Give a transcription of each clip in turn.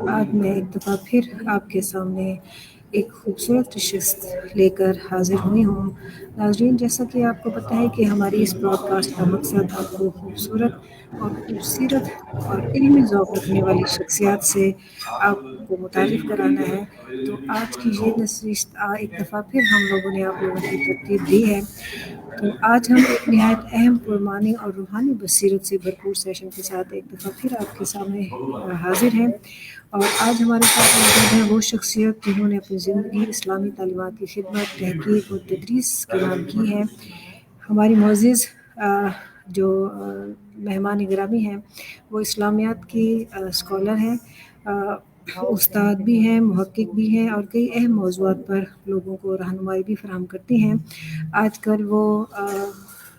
آج میں ایک دفعہ پھر آپ کے سامنے ایک خوبصورت نشست لے کر حاضر ہوئی ہوں۔ ناظرین، جیسا کہ آپ کو پتہ ہے کہ ہماری اس براڈ کاسٹ کا مقصد آپ کو خوبصورت اور خوبصیرت اور علمی ذوق رکھنے والی شخصیات سے آپ کو متعارف کرانا ہے۔ تو آج کی یہ نشست ایک دفعہ پھر ہم لوگوں نے آپ لوگوں کی ترتیب دی ہے۔ تو آج ہم ایک نہایت اہم پرمعنی اور روحانی بصیرت سے بھرپور سیشن کے ساتھ ایک دفعہ پھر آپ کے سامنے حاضر ہیں۔ اور آج ہمارے ساتھ موجود ہیں وہ شخصیت جنہوں نے اپنی زندگی اسلامی تعلیمات کی خدمت، تحقیق اور تدریس کے نام کی ہے۔ ہماری معزز جو مہمان گرامی ہیں وہ اسلامیات کی اسکالر ہیں، استاد بھی ہیں، محقق بھی ہیں اور کئی اہم موضوعات پر لوگوں کو رہنمائی بھی فراہم کرتی ہیں۔ آج کل وہ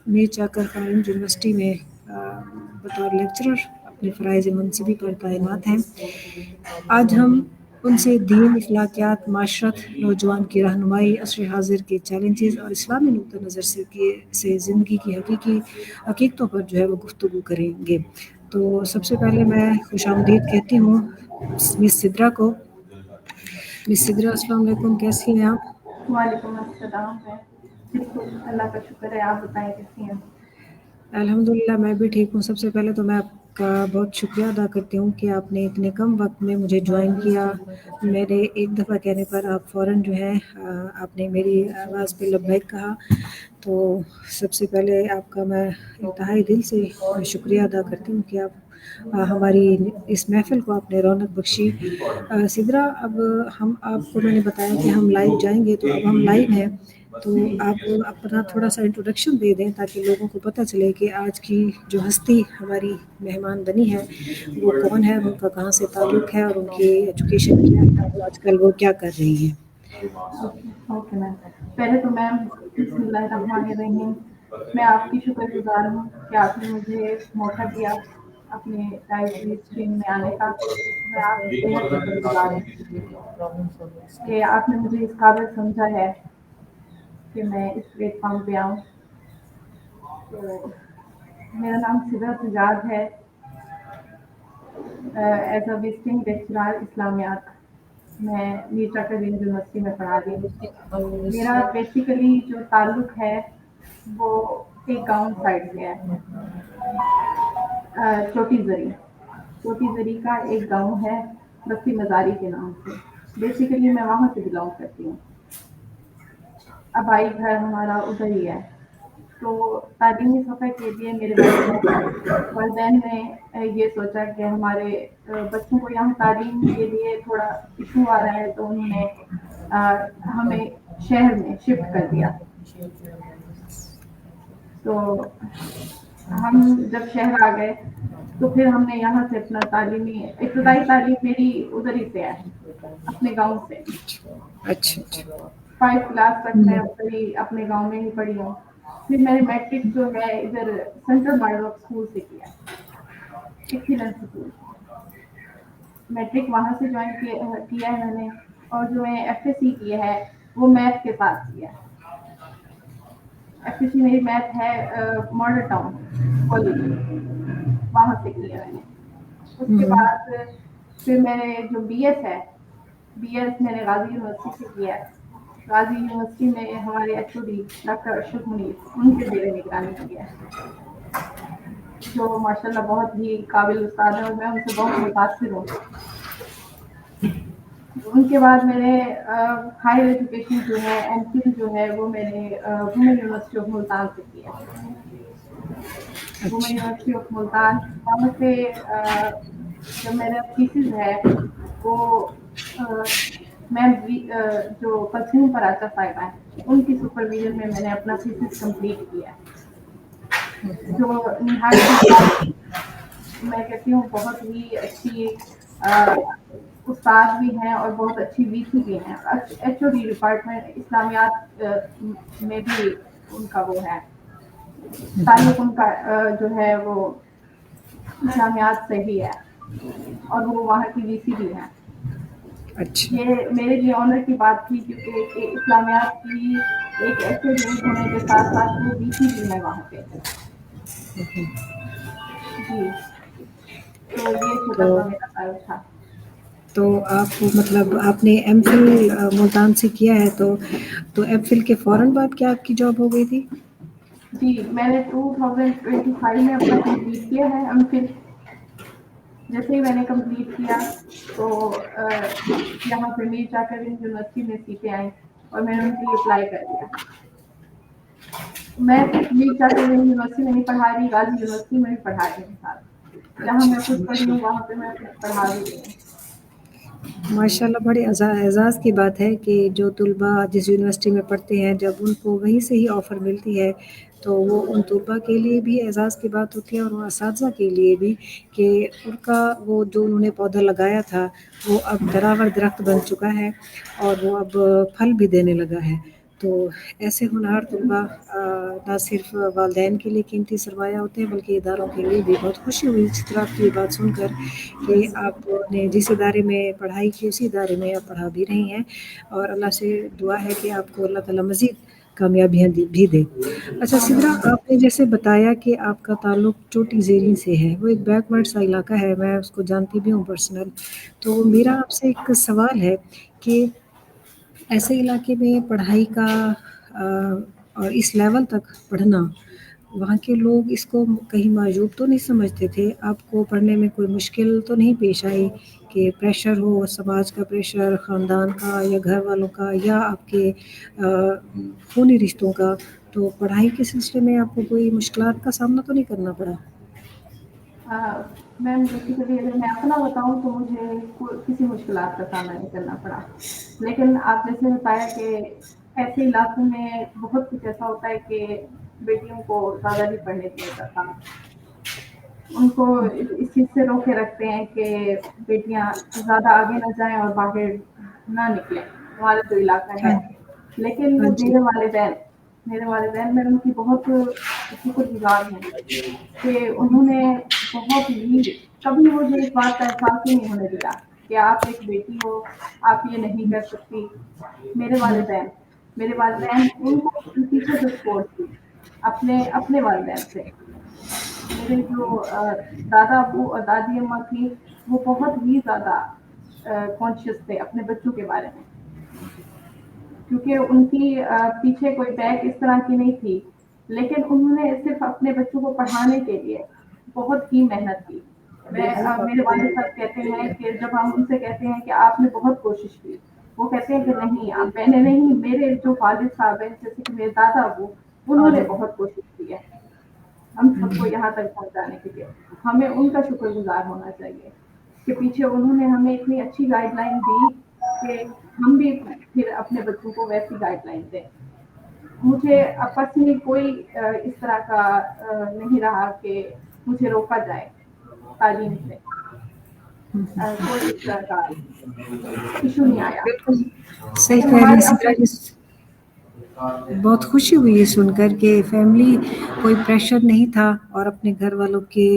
میر چاکر قائم یونیورسٹی میں بطور لیکچرر اپنے فرائض منصبی پر تعینات ہیں۔ آج ہم ان سے دین، اخلاقیات، معاشرت، نوجوان کی رہنمائی، عصر حاضر کے چیلنجز اور اسلامی نقطہ نظر سے زندگی کی حقیقتوں پر جو ہے وہ گفتگو کریں گے۔ تو سب سے پہلے میں خوش آمدید کہتی ہوں مس سدرا کو۔ مس سدرا، السلام علیکم، کیسی ہیں آپ؟ وعلیکم السلام۔ میں بالکل اللہ کا شکر ہے، آپ بتائیں کیسی ہیں؟ الحمدللہ میں بھی ٹھیک ہوں۔ سب سے پہلے تو میں آپ کا بہت شکریہ ادا کرتی ہوں کہ آپ نے اتنے کم وقت میں مجھے جوائن کیا۔ میرے ایک دفعہ کہنے پر آپ فوراً جو ہے آپ نے میری آواز پہ لبیک کہا، تو سب سے پہلے آپ کا میں انتہائی دل سے شکریہ ادا کرتی ہوں کہ آپ ہماری اس محفل کو آپ نے رونق بخشی۔ سدرا، اب آپ کو میں نے بتایا کہ ہم لائیو جائیں گے، تو اب ہم لائیو ہیں، تو آپ اپنا تھوڑا سا انٹروڈکشن دے دیں تاکہ لوگوں کو پتہ چلے کہ آج کی جو ہستی ہماری مہمان بنی ہے وہ کون ہے، ان کا کہاں سے تعلق ہے اور ان کی ایجوکیشن کیا ہے اور آج کل وہ کیا کر رہی ہیں۔ اوکے میم، پہلے تو میم بسم اللہ الرحمن الرحیم، میں آپ کی شکر گزار ہوں کہ آپ نے مجھے موقع دیا اپنے لائبریری اسٹریم میں آنے کا۔ میں آپ کی بہت شکر گزار ہوں کہ آپ نے مجھے اس قابل سمجھا ہے کہ میں اس پلیٹ فارم پہ آؤں۔ تو میرا نام سدرا سجاد ہے، ایز اے وزٹنگ لیکچرار اسلامیات میں میر چاکر یونیورسٹی میں پڑھا رہی ہوں۔ میرا بیسیکلی جو تعلق ہے وہ ایک گاؤں سائڈ سے ہے، چوٹی زری کا ایک گاؤں ہے بستی مزاری کے نام سے۔ بیسیکلی میں وہاں سے بلانگ کرتی ہوں، آبائی گھر ہمارا ادھر ہی ہے۔ تو تعلیمی سفر کے لیے میرے والدین نے یہ سوچا کہ ہمارے بچوں کو یہاں تعلیم کے لیے تھوڑا ایشو آ رہا ہے، تو انہوں نے ہمیں شہر میں شفٹ کر دیا۔ تو ہم جب شہر آ گئے تو پھر ہم نے یہاں سے اپنا ابتدائی تعلیم میری ادھر ہی سے ہے، اپنے گاؤں سے۔ اچھا اچھا 5 کلاس تک میں اپنے گاؤں میں ہی پڑھی ہوں۔ پھر میں نے میٹرک جو ہے ادھر سینٹرل ماڈل اسکول سے کیا، ایکسیلنس اسکول۔ میٹرک وہاں سے جوائن کیا ہے میں نے، اور جو میں ایف ایس سی کیا ہے وہ میتھ کے ساتھ کیا ہے۔ ایف ایس سی میری میتھ ہے ماڈل ٹاؤن کالج، وہاں سے کیا میں نے۔ اس کے بعد پھر میں نے جو بی ایس ہے، بی ایس میں نے غازی یونیورسٹی سے کیا ہے۔ غازی یونیورسٹی میں ہمارے ایچ او ڈی ڈاکٹر اشرف منیر، ان کے زیر نگرانی کیا ہے، جو ماشاء اللہ بہت ہی قابل استاد ہے اور میں ان سے بہت متاثر ہوں۔ ان کے بعد میں نے ہائر ایجوکیشن جو ہے ایم فل جو ہے وہ میں نے وومن یونیورسٹی آف ملتان سے کیا۔ وومن یونیورسٹی آف ملتان، وہاں سے جو میرا تھیسس ہے وہ میم جو پرفیوم پر آتا صاحبہ ہے ان کی سپرویژن میں نے اپنا تھیسس کمپلیٹ کیا، جو نہایت میں کہتی ہوں بہت ہی اچھی استاد بھی ہیں اور بہت اچھی وی سی بھی ہیں۔ ایچ او ڈی ڈپارٹمنٹ اسلامیات میں بھی ان کا وہ ہے تعلق، ان کا جو ہے وہ اسلامیات سے ہی ہے، اور وہ وہاں کی وی سی بھی ہے۔ اچھا یہ میرے لیے آنر کی بات تھی کیونکہ اسلامیات کی ایک ایچ او ڈی ہونے کے ساتھ ساتھ وہ وی سی بھی ہے وہاں پہ۔ جی، تو یہ چھوٹا تو سا میرا تعارف تھا۔ تو آپ مطلب آپ نے ایم فل ملتان سے کیا ہے، تو ایم فل کے فوراً بعد کیا آپ کی جاب ہو گئی تھی؟ جی میں نے 2025 میں اپنا کمپلیٹ کیا ہے ایم فل. جیسے ہی میں نے کمپلیٹ کیا تو یہاں پہ میر جعفر یونیورسٹی میں سیٹیں آئیں اور میں نے ان کے لیے اپلائی کر دیا. میں میر جعفر یونیورسٹی میں نہیں پڑھا رہی، غازی یونیورسٹی میں بھی پڑھا رہی ہوں ساتھ. جہاں اچھا میں اچھا، خود پڑھی ہوں وہاں پہ میں پڑھا بھی رہی ہوں. ماشاء اللہ بڑے اعزاز کی بات ہے کہ جو طلباء جس یونیورسٹی میں پڑھتے ہیں جب ان کو وہیں سے ہی آفر ملتی ہے تو وہ ان طلباء کے لیے بھی اعزاز کی بات ہوتی ہے اور وہ اساتذہ کے لیے بھی کہ ان کا وہ جو انہوں نے پودا لگایا تھا وہ اب درآور درخت بن چکا ہے اور وہ اب پھل بھی دینے لگا ہے. تو ایسے ہونہار طلباء نہ صرف والدین کے لیے قیمتی سرمایہ ہوتے ہیں بلکہ اداروں کے لیے بھی. بہت خوشی ہوئی اس طرح کی یہ بات سن کر کہ آپ نے جس ادارے میں پڑھائی کی اسی ادارے میں آپ پڑھا بھی رہی ہیں، اور اللہ سے دعا ہے کہ آپ کو اللہ تعالیٰ مزید کامیابیاں بھی دے. اچھا سدرا، آمین. آپ نے جیسے بتایا کہ آپ کا تعلق چوٹی زیریں سے ہے، وہ ایک بیک ورڈ سا علاقہ ہے، میں اس کو جانتی بھی ہوں پرسنل. تو میرا آپ سے ایک سوال ہے کہ ایسے علاقے میں پڑھائی کا اور اس لیول تک پڑھنا، وہاں کے لوگ اس کو کہیں معیوب تو نہیں سمجھتے تھے؟ آپ کو پڑھنے میں کوئی مشکل تو نہیں پیش آئی کہ پریشر ہو سماج کا، پریشر خاندان کا یا گھر والوں کا یا آپ کے خونی رشتوں کا؟ تو پڑھائی کے سلسلے میں آپ کو کوئی مشکلات کا سامنا تو نہیں کرنا پڑا؟ میم بیسیکلی اگر میں اپنا بتاؤں تو مجھے کسی مشکلات کا سامنا نہیں کرنا پڑا. لیکن آپ جیسے بتایا کہ ایسے علاقوں میں بہت کچھ ایسا ہوتا ہے کہ بیٹیوں کو زیادہ نہیں پڑھنے دیا جاتا. ان کو اس چیز سے روکے رکھتے ہیں کہ بیٹیاں زیادہ آگے نہ جائیں اور باہر نہ نکلیں. ہمارا جو علاقہ ہاں ہے، لیکن ہاں وہ جی. میرے والدین میں ان کی بہت شکر گزار ہوں کہ انہوں نے بہت ہی کبھی مجھے اس بات کا احساس ہی نہیں ہونے دیا کہ آپ ایک بیٹی ہو، آپ یہ نہیں کر سکتی. میرے والدین ان کو پیچھے سے سپورٹ کی اپنے والدین سے. میرے جو دادا ابو اور دادی اماں تھی وہ بہت ہی زیادہ کانشیس تھے اپنے بچوں کے بارے میں، کیونکہ ان کی پیچھے کوئی بیک اس طرح کی نہیں تھی. لیکن انہوں نے صرف اپنے بچوں کو پڑھانے کے لیے بہت ہی محنت کی. میرے والد صاحب کہتے ہیں کہ جب ہم ان سے کہتے ہیں کہ آپ نے بہت کوشش کی، وہ کہتے ہیں کہ نہیں میں نے نہیں، میرے جو والد صاحب ہیں جیسے کہ میرے دادا ابو انہوں نے بہت کوشش کی ہے ہم سب کو یہاں تک پہنچانے کے لیے. ہمیں ان کا شکر گزار ہونا چاہیے کہ پیچھے انہوں نے ہمیں اتنی اچھی گائیڈ لائن دی کہ ہم بھی پھر اپنے بچوں کو ویسی گائیڈ لائن دیں. مجھے پرسنلی کوئی اس طرح کا نہیں رہا کہ مجھے روکا جائے تعلیم سے. کوئی اس طرح کا ایشو نہیں آیا. بالکل صحیح لیکن کہہ رہی ہیں ہمارے سدرا جی. بہت خوشی ہوئی یہ سن کر کہ فیملی کوئی پریشر نہیں تھا اور اپنے گھر والوں کے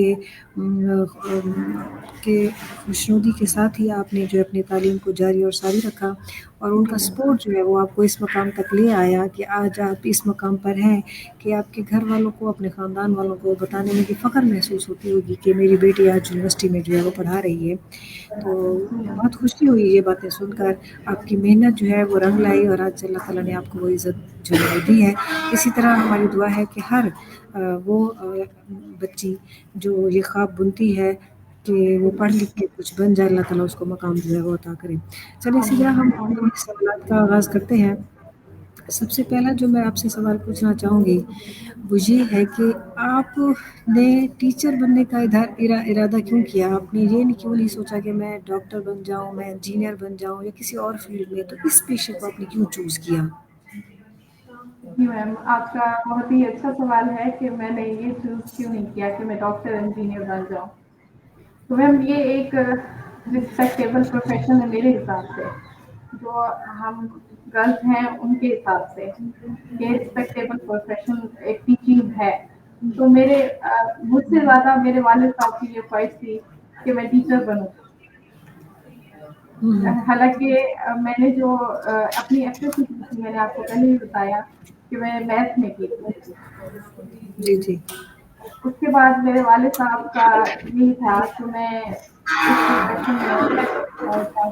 خوشنودی کے ساتھ ہی آپ نے جو اپنی تعلیم کو جاری اور ساری رکھا، اور ان کا جی سپورٹ جو ہے وہ آپ کو اس مقام تک لے آیا کہ آج آپ اس مقام پر ہیں کہ آپ کے گھر والوں کو، اپنے خاندان والوں کو بتانے میں کہ فخر محسوس ہوتی ہوگی کہ میری بیٹی آج یونیورسٹی میں جو ہے وہ پڑھا رہی ہے. تو بہت خوشی ہوئی یہ باتیں سن کر. آپ کی محنت جو ہے وہ رنگ لائی اور آج اللہ تعالیٰ نے آپ کو وہ عزت جو ہے دی ہے. اسی طرح ہماری دعا ہے کہ ہر وہ بچی جو یہ خواب بنتی ہے کہ وہ پڑھ لکھ کے کچھ بن جائے، اللہ تعالیٰ اس کو مقام جو ہے وہ عطا کرے. چلیے اسی طرح ہم اپنے سوالات کا آغاز کرتے ہیں. سب سے پہلا جو میں آپ سے سوال پوچھنا چاہوں گی وہ یہ ہے کہ آپ نے ٹیچر بننے کا ارادہ کیوں کیا؟ آپ نے یہ کیوں نہیں سوچا کہ میں ڈاکٹر بن جاؤں، میں انجینئر بن جاؤں یا کسی اور فیلڈ میں؟ تو اس پیشے کو آپ نے کیوں چوز کیا؟ جی میم، آپ کا بہت ہی اچھا سوال ہے کہ میں نے یہ چوز کیوں نہیں کیا کہ میں ڈاکٹر انجینئر بن جاؤں. تو میم یہ ایک رسپیکٹیبل پروفیشن ہے میرے حساب سے، جو ہم گرلس ہیں ان کے حساب سے کہ رسپیکٹیبل پروفیشن ایک ٹیچنگ ہے. تو مجھ سے زیادہ میرے والد صاحب کی یہ خواہش تھی کہ میں ٹیچر بنوں. حالانکہ میں نے جو اپنی ایف ایس سی کی تھی، میں نے آپ کو پہلے ہی بتایا کہ میں میتھ میں کی تھی. جی جی. اس کے بعد میرے والد صاحب کا یہی تھا کہ میں اس پروفیشن میں جاؤں.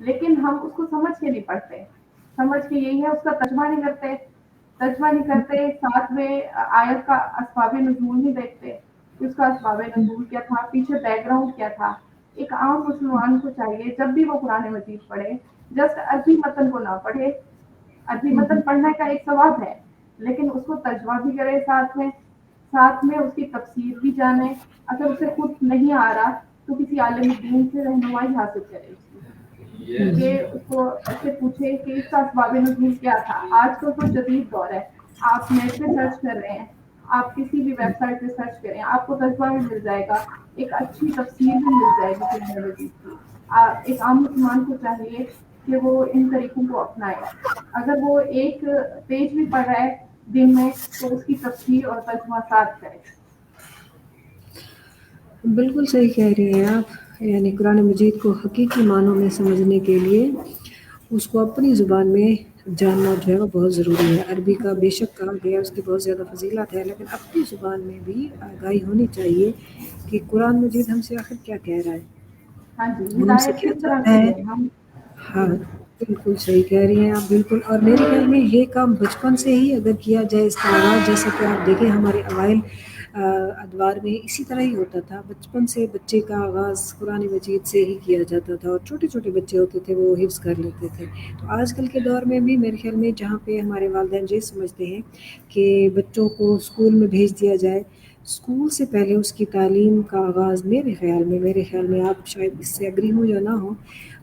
لیکن ہم اس کو سمجھ کے نہیں پڑھتے. سمجھ کے یہی ہے اس کا ترجمہ نہیں کرتے، ساتھ میں آیت کا اسباب نزول نہیں دیکھتے کہ اس کا اسباب نزول کیا تھا، پیچھے بیک گراؤنڈ کیا تھا. ایک عام مسلمان کو چاہیے جب بھی وہ قرآن مجید پڑھے جسٹ عربی متن کو نہ پڑھے. عربی متن پڑھنے کا ایک ثواب ہے، لیکن اس کو ترجمہ بھی کرے، ساتھ میں اس کی تفسیر بھی جانے. اگر اسے خود نہیں آ رہا تو کسی عالم دین سے رہنمائی حاصل کرے اس کی، کہ اس کو سے پوچھے کہ اس کا اسباب نزول کیا تھا. آج کل تو جدید دور ہے، آپ نیٹ پہ سرچ کر رہے ہیں، آپ کسی بھی ویب سائٹ پہ سرچ کریں، آپ کو ترجمہ بھی مل جائے گا، ایک اچھی تفسیر بھی مل جائے گی قرآن مجید کی. ایک عام مسلمان کو چاہیے کہ وہ ان طریقوں کو اپنائے. اگر وہ ایک پیج بھی پڑھ رہا ہے دن میں تو اس کی تفسیر اور ترجمہ ساتھ کرے. بالکل صحیح کہہ رہی ہیں آپ. یعنی قرآن مجید کو حقیقی معنوں میں سمجھنے کے لیے اس کو اپنی زبان میں جاننا جو ہے وہ بہت ضروری ہے. عربی کا بے شک کہا گیا، اس کی بہت زیادہ فضیلت ہے، لیکن اپنی زبان میں بھی آگاہی ہونی چاہیے کہ قرآن مجید ہم سے آخر کیا کہہ رہا ہے، ہاں جی، وہ ہم سے ہدایت کیا کس طرح چاہتا کی ہے. ہے ہم. ہاں بالکل صحیح کہہ رہی ہیں آپ. بالکل. اور میرے خیال میں یہ کام بچپن سے ہی اگر کیا جائے اس کا آغاز، جیسا کہ آپ دیکھیں ہمارے اوائل ادوار میں اسی طرح ہی ہوتا تھا. بچپن سے بچے کا آغاز قرآن مجید سے ہی کیا جاتا تھا، اور چھوٹے چھوٹے بچے ہوتے تھے وہ حفظ کر لیتے تھے. تو آج کل کے دور میں بھی میرے خیال میں جہاں پہ ہمارے والدین یہ سمجھتے ہیں کہ بچوں کو اسکول میں بھیج دیا جائے، اسکول سے پہلے اس کی تعلیم کا آغاز میرے خیال میں آپ شاید اس سے ایگری ہوں یا نہ ہوں،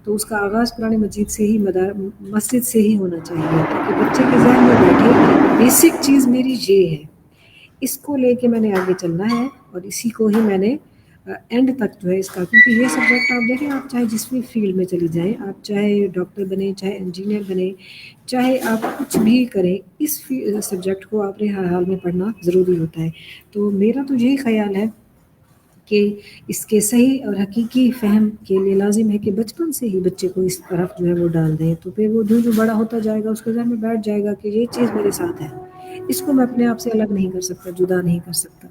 تو اس کا آغاز قرآن مجید سے ہی مسجد سے ہی ہونا چاہیے، تاکہ بچے کے ذہن میں بیٹھے کہ بیسک چیز میری یہ ہے، اس کو لے کے میں نے آگے چلنا ہے، اور اسی کو ہی میں نے اینڈ تک جو ہے اس کا. کیونکہ یہ سبجیکٹ آپ دیکھیں، آپ چاہے جس بھی فیلڈ میں چلی جائیں، آپ چاہے ڈاکٹر بنیں، چاہے انجینئر بنیں، چاہے آپ کچھ بھی کریں، اس سبجیکٹ کو آپ نے ہر حال میں پڑھنا ضروری ہوتا ہے. تو میرا تو یہی خیال ہے کہ اس کے صحیح اور حقیقی فہم کے لیے لازم ہے کہ بچپن سے ہی بچے کو اس طرف جو ہے وہ ڈال دیں، تو پھر وہ جو بڑا ہوتا جائے گا اس کے ذہن میں بیٹھ جائے گا کہ یہ چیز میرے ساتھ ہے، اس کو میں اپنے آپ سے الگ نہیں کر سکتا، جدا نہیں کر سکتا.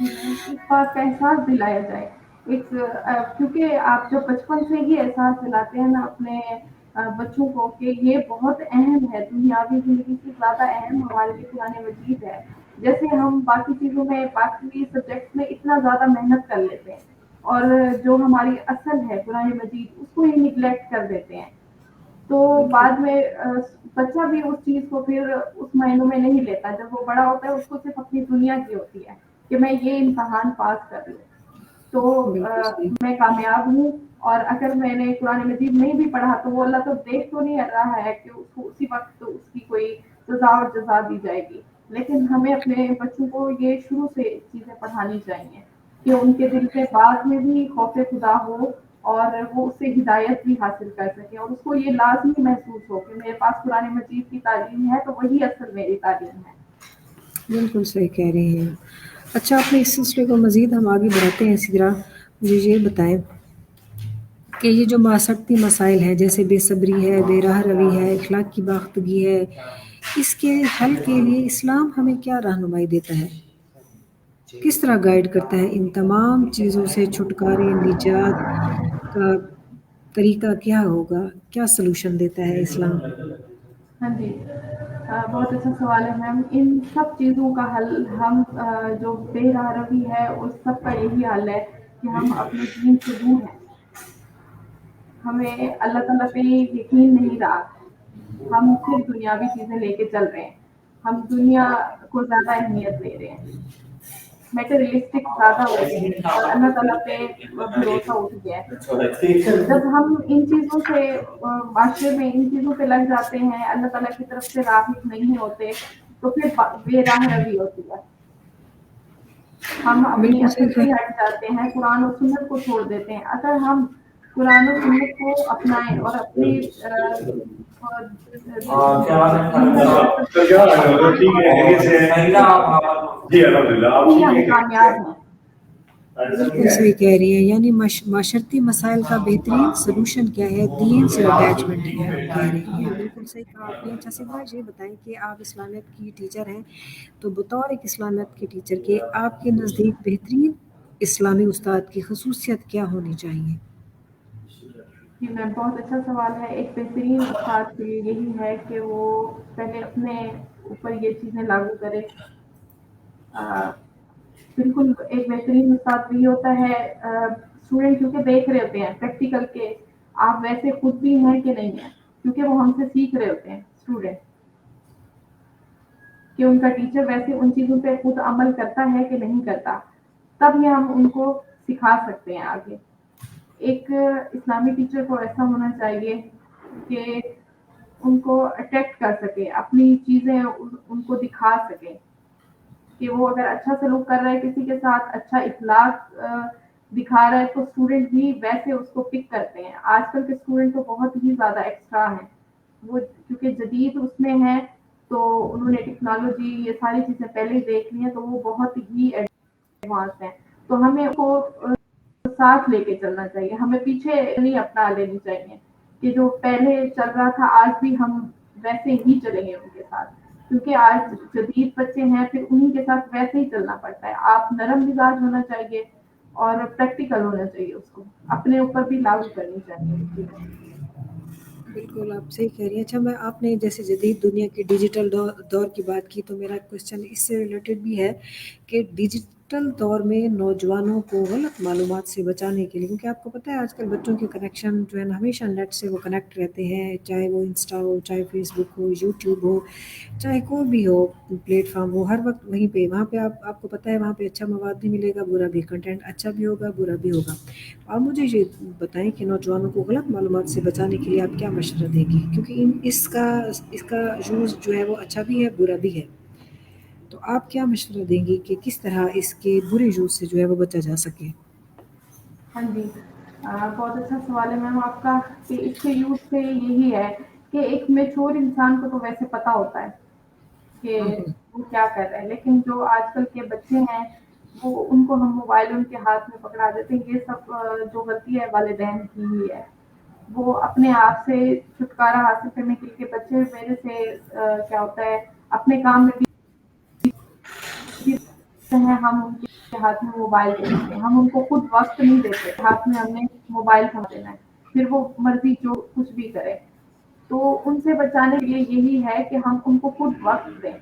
اس بات کا احساس دلایا جائے. کیونکہ آپ جو بچپن سے ہی احساس دلاتے ہیں نا اپنے بچوں کو کہ یہ بہت اہم ہے، دنیاوی زندگی سے زیادہ اہم ہمارے لیے قرآن مجید ہے. جیسے ہم باقی چیزوں میں، باقی سبجیکٹس میں اتنا زیادہ محنت کر لیتے ہیں، اور جو ہماری اصل ہے قرآن مجید اس کو ہی نگلیکٹ کر دیتے ہیں. تو بالکل بعد میں بچہ بھی اس چیز کو پھر اس معنوں میں نہیں لیتا. جب وہ بڑا ہوتا ہے اس کو صرف اپنی دنیا کی ہوتی ہے کہ میں یہ امتحان پاس کر لوں تو بالکل صحیح. میں کامیاب ہوں. اور اگر میں نے قرآن مجید نہیں بھی پڑھا تو وہ اللہ تو دیکھ تو نہیں رہا ہے کہ اس کو اسی وقت اس کی کوئی سزا اور جزا دی جائے گی. لیکن ہمیں اپنے بچوں کو یہ شروع سے چیزیں پڑھانی چاہیے کہ ان کے دل کے بعد میں بھی خوف خدا ہو، اور وہ اس سے ہدایت بھی حاصل کر سکے، اور اس کو یہ لازمی محسوس ہو کہ میرے پاس قرآن مجید کی تعلیم ہے تو وہی اصل میری تعلیم ہے. بالکل صحیح کہہ رہی ہیں. اچھا، اپنے اس سلسلے کو مزید ہم آگے بڑھاتے ہیں. اسی طرح مجھے یہ بتائیں کہ یہ جو معاشرتی مسائل ہیں، جیسے بے صبری ہے، بے راہ روی ہے، اخلاق کی باختگی ہے، اس کے حل کے لیے اسلام ہمیں کیا رہنمائی دیتا ہے، کس طرح گائیڈ کرتا ہے؟ ان تمام چیزوں سے چھٹکارے، نجات کا طریقہ کیا ہوگا، کیا سلوشن دیتا ہے اسلام؟ ہاں جی، بہت اچھا سوال ہے میم. ان سب چیزوں کا حل ہم جو بے راہ روی ہے اس سب کا یہی حل ہے کہ ہم اپنے دین سے دور ہیں. ہمیں اللہ تعالیٰ پہ یقین نہیں رہا، ہم صرف دنیاوی چیزیں لے کے چل رہے ہیں، ہم دنیا کو زیادہ اہمیت دے رہے ہیں، میٹریلسٹک زیادہ ہو گئے ہیں، اور اللہ تعالیٰ پہ بھروسہ اٹھ گیا ہے. جب ہم ان چیزوں سے معاشرے میں ان چیزوں پہ لگ جاتے ہیں، اللہ تعالیٰ کی طرف سے راغب نہیں ہوتے، تو پھر بے راہ روی ہوتی ہے. ہم اپنی بالکل اصل صحیح سے ہے. ہٹ جاتے ہیں، قرآن و سنت کو چھوڑ دیتے ہیں. اگر ہم قرآن و سنت کو اپنائیں اور اپنی دین میں محبت ہی ہم کامیاب ہیں. بالکل صحیح کہہ رہی ہیں. یعنی معاشرتی مسائل کا بہترین سلوشن کیا ہے؟ دین سے اٹیچمنٹ ہے، آپ کہہ رہی ہیں. بالکل صحیح کہا آپ نے. اچھا سدھا یہ بتائیں کہ آپ اسلامیت کی ٹیچر ہیں، تو بطور ایک اسلامیت کے ٹیچر کے آپ کے نزدیک بہترین اسلامی استاد کی خصوصیت کیا ہونی چاہیے؟ جی میم، بہت اچھا سوال ہے. ایک بہترین استاد کے لیے یہی ہے کہ وہ پہلے اپنے اوپر یہ چیزیں لاگو کرے. بالکل ایک بہترین استاد بھی ہوتا ہے. اسٹوڈینٹ کیونکہ دیکھ رہے ہوتے ہیں پریکٹیکل کے آپ ویسے خود بھی ہیں کہ نہیں ہیں، کیونکہ وہ ہم سے سیکھ رہے ہوتے ہیں اسٹوڈینٹ، کہ ان کا ٹیچر ویسے ان چیزوں پہ خود عمل کرتا ہے کہ نہیں کرتا، تب یہ ہم ان کو سکھا سکتے ہیں آگے. ایک اسلامی ٹیچر کو ایسا ہونا چاہیے کہ ان کو اٹریکٹ کر سکے، اپنی چیزیں ان کو دکھا سکے، کہ وہ اگر اچھا سلوک کر رہا ہے کسی کے ساتھ، اچھا اخلاق دکھا رہا ہے، تو اسٹوڈنٹ بھی ویسے اس کو پک کرتے ہیں. آج کل کے اسٹوڈنٹ تو بہت ہی زیادہ ایکسٹرا ہیں، وہ کیونکہ جدید اس میں ہیں تو انہوں نے ٹیکنالوجی یہ ساری چیزیں پہلے ہی دیکھ لی ہیں، تو وہ بہت ہی ایڈوانس ہیں. تو ہمیں کو ساتھ لے کے چلنا چاہیے، ہمیں پیچھے نہیں اپنا لینی چاہیے کہ جو پہلے چل رہا تھا آج بھی ہم ویسے ہی چلیں گے ان کے ساتھ، کیونکہ آج جدید بچے ہیں پھر انہیں کے ساتھ ویسے ہی چلنا پڑتا ہے. آپ نرم مزاج ہونا چاہیے اور پریکٹیکل ہونا چاہیے، اس کو اپنے اوپر بھی لاگو کرنی چاہیے. بالکل آپ صحیح کہہ رہی ہیں. اچھا میں آپ نے جیسے جدید دنیا کی ڈیجیٹل دور کی بات کی، تو میرا کوشچن اس سے ریلیٹڈ بھی ہے کہ ڈیجیٹل دور میں نوجوانوں کو غلط معلومات سے بچانے کے لیے، کیونکہ آپ کو پتہ ہے آج کل بچوں کے کنیکشن جو ہے نا ہمیشہ نیٹ سے وہ کنیکٹ رہتے ہیں، چاہے وہ انسٹا ہو، چاہے فیس بک ہو، یوٹیوب ہو، چاہے کوئی بھی ہو پلیٹ فارم ہو، ہر وقت وہیں پہ وہاں پہ آپ کو پتہ ہے وہاں پہ اچھا مواد بھی ملے گا، برا بھی، کنٹینٹ اچھا بھی ہوگا، برا بھی ہوگا. آپ مجھے یہ بتائیں کہ نوجوانوں کو غلط معلومات سے بچانے کے لیے آپ کیا مشورہ دیں گی، کیونکہ اس کا یوز جو ہے وہ اچھا بھی ہے، برا بھی ہے. تو آپ کیا مشورہ دیں گی کہ کس طرح اس کے برے یوز سے جو ہے وہ بچا جا سکے؟ ہاں جی، بہت اچھا سوال ہے میم آپ کا. کہ اس کے یوز سے یہی ہے کہ ایک میچور انسان کو تو ویسے پتا ہوتا ہے کہ وہ کیا کر رہے ہیں، لیکن جو آج کل کے بچے ہیں وہ ان کو ہم موبائل ان کے ہاتھ میں پکڑا دیتے ہیں. یہ سب جو غلطی ہے والدین کی ہی ہے. وہ اپنے آپ سے چھٹکارا حاصل کرنے کے لیے بچے میرے سے کیا ہوتا ہے اپنے کام میں ہیں، ہم ان کے ہاتھ میں موبائل دے دیتے ہیں، ہم ان کو خود وقت نہیں دیتے، ہاتھ میں ہم نے موبائل تھما دینا ہے، پھر وہ مرضی جو کچھ بھی کرے. تو ان سے بچانے کے لیے یہی ہے کہ ہم ان کو خود وقت دیں،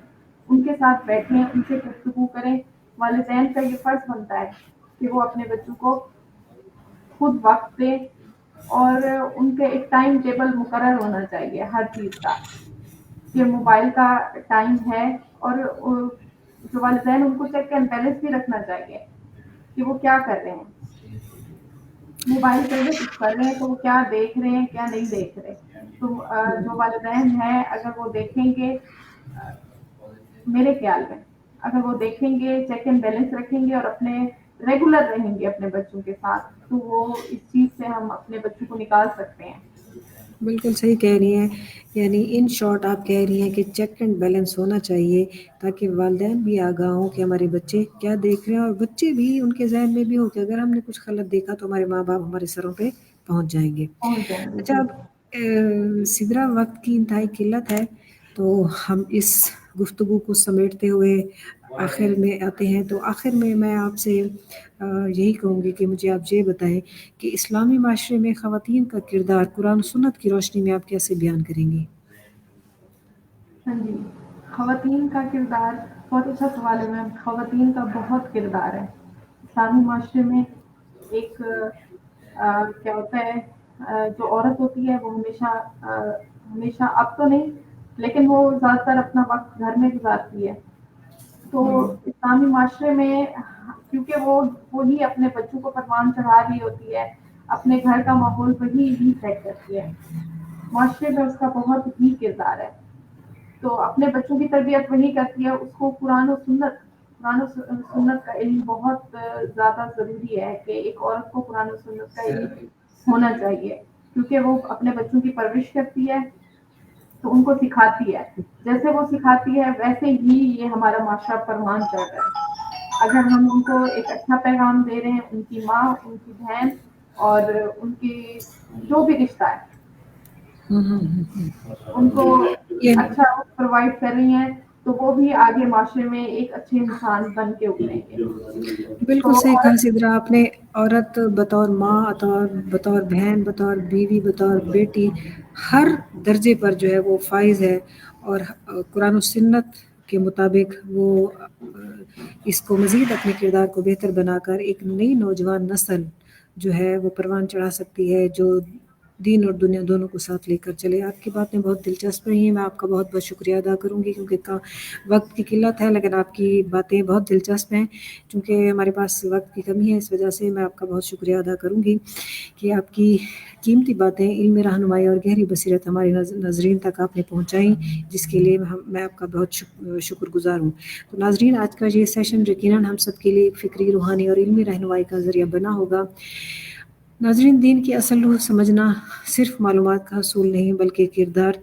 ان کے ساتھ بیٹھیں، ان سے گفتگو کریں. والدین کا یہ فرض بنتا ہے کہ وہ اپنے بچوں کو خود وقت دیں، اور ان کے ایک ٹائم ٹیبل مقرر ہونا چاہیے ہر چیز کا، کہ موبائل کا ٹائم ہے. اور جو والدین ان کو چیک اینڈ بیلنس بھی رکھنا چاہیے کہ وہ کیا کر رہے ہیں، موبائل پہ وہ کچھ کر رہے ہیں تو وہ کیا دیکھ رہے ہیں کیا نہیں دیکھ رہے. تو جو والدین ہیں اگر وہ دیکھیں گے، میرے خیال میں اگر وہ دیکھیں گے، چیک اینڈ بیلنس رکھیں گے اور اپنے ریگولر رہیں گے اپنے بچوں کے ساتھ، تو وہ اس چیز سے ہم اپنے بچوں کو نکال سکتے ہیں. بالکل صحیح کہہ رہی ہیں. یعنی ان شارٹ آپ کہہ رہی ہیں کہ چیک اینڈ بیلنس ہونا چاہیے، تاکہ والدین بھی آگاہ ہوں کہ ہمارے بچے کیا دیکھ رہے ہیں، اور بچے بھی ان کے ذہن میں بھی ہو کہ اگر ہم نے کچھ غلط دیکھا تو ہمارے ماں باپ ہمارے سروں پہ پہنچ جائیں گے. پہنچ جائیں گے. اچھا جی اب سدرا وقت کی انتہائی قلت ہے، تو ہم اس گفتگو کو سمیٹتے ہوئے آخر میں آتے ہیں. تو آخر میں آپ سے یہی کہوں گی کہ مجھے آپ یہ بتائیں کہ اسلامی معاشرے میں خواتین کا کردار قرآن و سنت کی روشنی میں آپ کیسے بیان کریں گی؟ ہاں جی، خواتین کا کردار بہت اچھا سوال ہے میم. خواتین کا بہت کردار ہے اسلامی معاشرے میں. ایک کیا ہوتا ہے جو عورت ہوتی ہے وہ ہمیشہ اب تو نہیں لیکن وہ زیادہ تر اپنا وقت گھر میں گزارتی ہے. تو اسلامی معاشرے میں کیونکہ وہی اپنے بچوں کو پروان چڑھا رہی ہوتی ہے، اپنے گھر کا ماحول وہی سیٹ کرتی ہے، معاشرے میں اس کا بہت ہی کردار ہے. تو اپنے بچوں کی تربیت وہی کرتی ہے. اس کو قرآن و سنت کا علم بہت زیادہ ضروری ہے کہ ایک عورت کو قرآن و سنت کا علم ہونا چاہیے، کیونکہ وہ اپنے بچوں کی پرورش کرتی ہے تو ان کو سکھاتی ہے. جیسے وہ سکھاتی ہے ویسے ہی یہ ہمارا معاشرہ پروان چڑھ رہا ہے. اگر ہم ان کو ایک اچھا پیغام دے رہے ہیں، ان کی ماں، ان کی بہن اور ان کی جو بھی رشتہ ہے ان کو یعنی اچھا پرووائڈ کر رہی ہیں، تو وہ بھی آگے معاشرے میں ایک اچھے انسان بن کے ابھریں گے. بالکل صحیح کہا سدرا آپ نے. عورت بطور ماں، بطور بہن، بطور بیوی، بطور بیٹی، ہر درجے پر جو ہے وہ فائز ہے، اور قرآن و سنت کے مطابق وہ اس کو مزید اپنے کردار کو بہتر بنا کر ایک نئی نوجوان نسل جو ہے وہ پروان چڑھا سکتی ہے، جو دین اور دنیا دونوں کو ساتھ لے کر چلے. آپ کی باتیں بہت دلچسپ رہی ہیں، میں آپ کا بہت بہت شکریہ ادا کروں گی، کیونکہ وقت کی قلت ہے، لیکن آپ کی باتیں بہت دلچسپ ہیں. چونکہ ہمارے پاس وقت کی کمی ہے، اس وجہ سے میں آپ کا بہت شکریہ ادا کروں گی کہ آپ کی قیمتی باتیں، علمی رہنمائی اور گہری بصیرت ہمارے ناظرین تک آپ نے پہنچائیں، جس کے لیے میں آپ کا بہت شکر گزار ہوں. تو ناظرین، آج کا یہ سیشن یقیناً ہم سب کے لیے ایک فکری، روحانی اور علمی رہنمائی کا ذریعہ بنا ہوگا. ناظرین، دین کی اصل روح سمجھنا صرف معلومات کا حصول نہیں، بلکہ کردار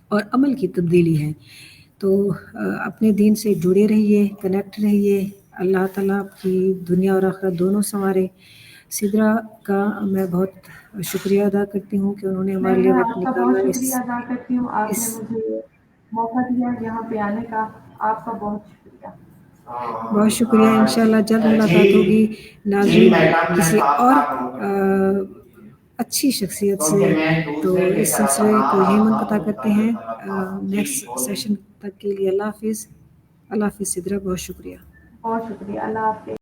اور عمل کی تبدیلی ہے. تو اپنے دین سے جڑے رہیے، کنیکٹ رہیے. اللہ تعالیٰ آپ کی دنیا اور آخرت دونوں سنوارے. سدرا کا میں بہت شکریہ ادا کرتی ہوں کہ انہوں نے ہمارے لیے میں وقت آپ کا نکالا. بہت شکریہ ادا کرتی ہوں، آپ نے مجھے موقع دیا یہاں پہ آنے کا. آپ کا بہت شکریہ. بہت شکریہ. انشاءاللہ جلد ملاقات ہوگی ناظرین کسی اور اچھی شخصیت سے. تو اس سلسلے کو یہیں منقطع کرتے ہیں. نیکسٹ سیشن تک کے لیے اللہ حافظ. اللہ حافظ سدرا، بہت شکریہ. بہت شکریہ. اللہ حافظ.